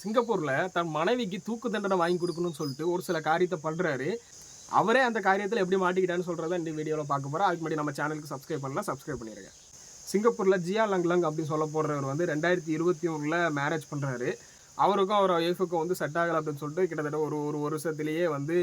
சிங்கப்பூர்ல தன் மனைவிக்கு தூக்கு தண்டனை வாங்கி கொடுக்கணும்னு சொல்லிட்டு ஒரு சில காரியத்தை பண்றாரு. அவரே அந்த காரியத்துல எப்படி மாட்டிக்கிட்டான்னு சொல்றத இந்த வீடியோல பார்க்க போறோம். அதுக்கு முன்னாடி நம்ம சேனலுக்கு சப்ஸ்கிரைப் பண்ணலாம், சப்ஸ்கிரைப் பண்ணிருங்க. சிங்கப்பூர்ல ஜியா லங் அப்படின்னு சொல்ல போறவர் வந்து 2021ல மேரேஜ் பண்றாரு. அவருக்கும் அவர் ஒய்ஃபுக்கும் வந்து செட் ஆகலை அப்படின்னு சொல்லிட்டு கிட்டத்தட்ட ஒரு ஒரு வருஷத்துலேயே வந்து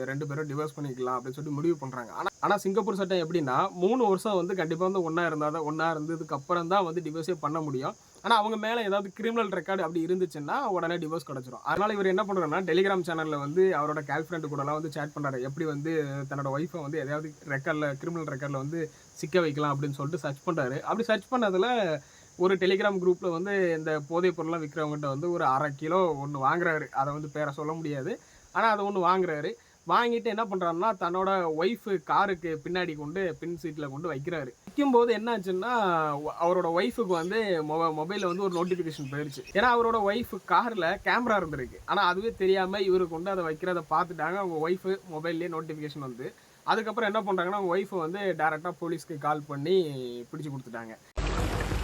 2 பேரும் டிவோர்ஸ் பண்ணிக்கலாம் அப்படின்னு சொல்லிட்டு முடிவு பண்ணுறாங்க. ஆனால் சிங்கப்பூர் சட்டம் எப்படின்னா 3 வருஷம் வந்து கண்டிப்பாக வந்து ஒன்றா இருந்தால் தான், ஒன்றா இருந்ததுக்கு அப்புறம் தான் வந்து டிவோர்ஸே பண்ண முடியும். ஆனால் அவங்க மேலே ஏதாவது கிரிமினல் ரெக்கார்டு அப்படி இருந்துச்சுன்னா உடனே டிவோர்ஸ் கிடச்சிரும். அதனால் இவர் என்ன பண்ணுறாருன்னா டெலிகிராம் சேனலில் வந்து அவரோட கேர்ள் ஃப்ரெண்டு கூடலாம் வந்து சேட் பண்ணுறாரு. எப்படி வந்து தன்னோட ஒய்ஃபை வந்து எதாவது ரெக்கார்டில் கிரிமினல் ரெக்கார்டில் வந்து சிக்க வைக்கலாம் அப்படின்னு சொல்லிட்டு சர்ச் பண்ணுறாரு. அப்படி சர்ச் பண்ணதில் ஒரு டெலிகிராம் குரூப்பில் வந்து இந்த போதைப் பொருள்லாம் விற்கிறவங்ககிட்ட வந்து ஒரு 1/2 கிலோ ஒன்று வாங்குறாரு. அதை வந்து பேரை சொல்ல முடியாது, ஆனால் அதை ஒன்று வாங்குறாரு. வாங்கிட்டு என்ன பண்ணுறாருன்னா தன்னோட ஒய்ஃபு காருக்கு பின்னாடி கொண்டு பின் சீட்டில் கொண்டு வைக்கிறாரு. வைக்கும்போது என்ன ஆச்சுன்னா அவரோட ஒய்ஃபுக்கு வந்து மொபைலில் வந்து ஒரு நோட்டிஃபிகேஷன் போயிடுச்சு. ஏன்னா அவரோட ஒய்ஃபு காரில் கேமரா இருந்திருக்கு. ஆனால் அதுவே தெரியாமல் இவரு கொண்டு அதை வைக்கிறத பார்த்துட்டாங்க. அவங்க ஒய்ஃபு மொபைல்லேயே நோட்டிஃபிகேஷன் வந்து அதுக்கப்புறம் என்ன பண்ணுறாங்கன்னா அவங்க ஒய்ஃபு வந்து டேரெக்டாக போலீஸ்க்கு கால் பண்ணி பிடிச்சி கொடுத்துட்டாங்க.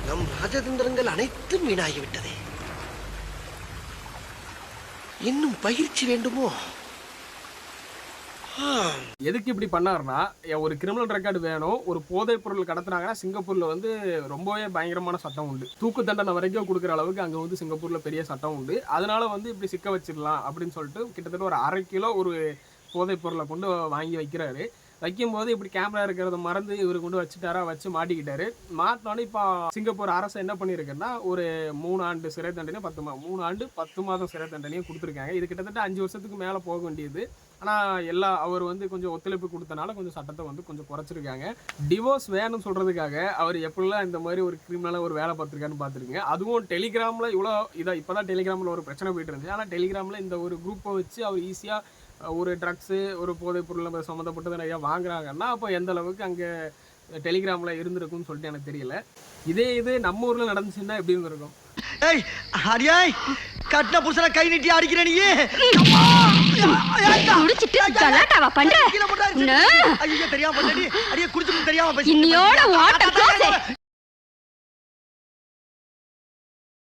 நம் ராஜதந்திரங்கள் அனைத்தும் வீணாகிவிட்டதே. இன்னும் பயிற்சி வேண்டுமோ? எதுக்கு இப்படி பண்ணாருன்னா ஒரு கிரிமினல் ரெக்கார்டு வேணும். ஒரு போதைப் பொருள் கடத்துனாங்கன்னா சிங்கப்பூர்ல வந்து ரொம்பவே பயங்கரமான சட்டம் உண்டு. தூக்கு தண்டனை வரைக்கும் கொடுக்குற அளவுக்கு அங்கே வந்து சிங்கப்பூர்ல பெரிய சட்டம் உண்டு. அதனால வந்து இப்படி சிக்க வச்சிடலாம் அப்படின்னு சொல்லிட்டு கிட்டத்தட்ட ஒரு 1/2 கிலோ ஒரு போதைப் பொருளை கொண்டு வாங்கி வைக்கிறாரு. வைக்கும்போது இப்படி கேமரா இருக்கிறத மறந்து இவர் கொண்டு வச்சுட்டாரா, வச்சு மாட்டிக்கிட்டாரு. மாட்டினோடனே இப்போ சிங்கப்பூர் அரசு என்ன பண்ணியிருக்குன்னா ஒரு 3 ஆண்டு சிறை தண்டனை 3 ஆண்டு 10 மாதம் சிறை தண்டனையும் கொடுத்துருக்காங்க. இது கிட்டத்தட்ட 5 வருஷத்துக்கு மேலே போக வேண்டியது. ஆனால் அவர் வந்து கொஞ்சம் ஒத்துழைப்பு கொடுத்தனால கொஞ்சம் சட்டத்தை வந்து கொஞ்சம் குறைச்சிருக்காங்க. டிவோர்ஸ் வேணும்னு சொல்கிறதுக்காக அவர் எப்படிலாம் இந்த மாதிரி ஒரு கிரிமினலாக ஒரு வேலை பார்த்துருக்கான்னு பார்த்துருங்க. அதுவும் டெலிகிராமில் இவ்வளோ இதாக இப்போ தான் டெலிகிராமில் ஒரு பிரச்சனை போயிட்டு இருந்துச்சு. ஆனால் டெலிகிராமில் இந்த ஒரு குரூப்பை வச்சு அவர் ஈஸியாக ஒரு ட்ரக்ஸு ஒரு போதைப் பொருள் சம்மந்தப்பட்டது நிறையா வாங்குறாங்கன்னா அப்போ எந்த அளவுக்கு அங்கே டெலிகிராமில் இருந்திருக்கும்னு சொல்லிட்டு எனக்கு தெரியல. இது நம்ம ஊரில் நடந்துச்சுன்னா எப்படி இருந்திருக்கும்? ஏய் அடியாய் கட்டின புருஷனை கை நீட்டி அடிக்கிற நீ. குடிச்சிட்டு கலாட்டாவா பண்ற? ஐயோ தெரியாம பண்ணடி. அடியே குடிச்சு தெரியாம பேசி. இன்னியோட வாட்ட க்ளோஸ்.